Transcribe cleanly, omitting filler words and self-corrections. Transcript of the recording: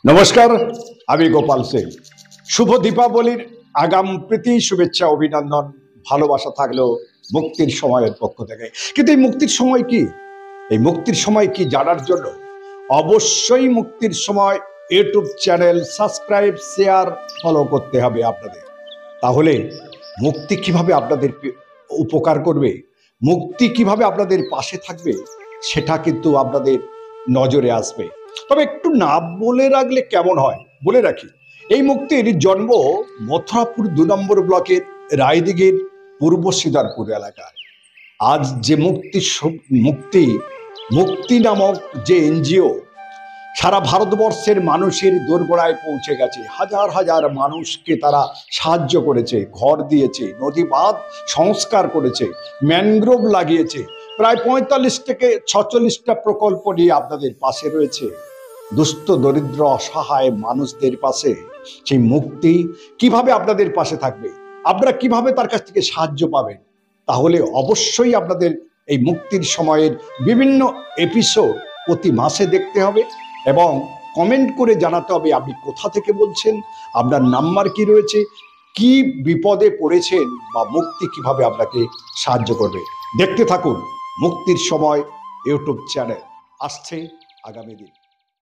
নমস্কার, আমি গোপাল সিং। শুভ দীপাবলির আগাম প্রীতি শুভেচ্ছা অভিনন্দন ভালোবাসা থাকলেও মুক্তির সময়ের পক্ষ থেকে। কিন্তু এই মুক্তির সময় কি, এই মুক্তির সময় কি জানার জন্য অবশ্যই মুক্তির সময় YouTube channel subscribe share follow করতে হবে আপনাদের। তাহলে মুক্তি কিভাবে আপনাদের উপকার করবে, মুক্তি কিভাবে আপনাদের পাশে থাকবে, সেটা কিন্তু আপনাদের নজরে আসবে। তবে একটু না বলে রাখলে কেমন হয়, বলে রাখি। এই মুক্তির জন্ম মথুরাপুর ২ নম্বর ব্লকের রায়দিঘির পূর্ব সিদারপুর এলাকায়। আজ যে মুক্তি মুক্তি নামক যে এনজিও সারা ভারতবর্ষের মানুষের দোরগোড়ায় পৌঁছে গেছে। হাজার হাজার মানুষকে তারা সাহায্য করেছে, ঘর দিয়েছে, নদী বাঁধ সংস্কার করেছে, ম্যানগ্রোভ লাগিয়েছে। প্রায় ৪৫ থেকে ৪৬টা প্রকল্প নিয়ে আপনাদের পাশে রয়েছে। দুস্থ দরিদ্র অসহায় মানুষদের পাশে সেই মুক্তি কিভাবে আপনাদের পাশে থাকবে, আপনারা কিভাবে তার কাছ থেকে সাহায্য পাবেন, তাহলে অবশ্যই আপনাদের এই মুক্তির সময়ের বিভিন্ন এপিসোড প্রতি মাসে দেখতে হবে এবং কমেন্ট করে জানাতে হবে আপনি কোথা থেকে বলছেন, আপনার নাম্বার কি রয়েছে, কি বিপদে পড়েছেন বা মুক্তি কিভাবে আপনাকে সাহায্য করবে। দেখতে থাকুন মুক্তির সময় ইউটিউব চ্যানেল, আসছে আগামী দিন।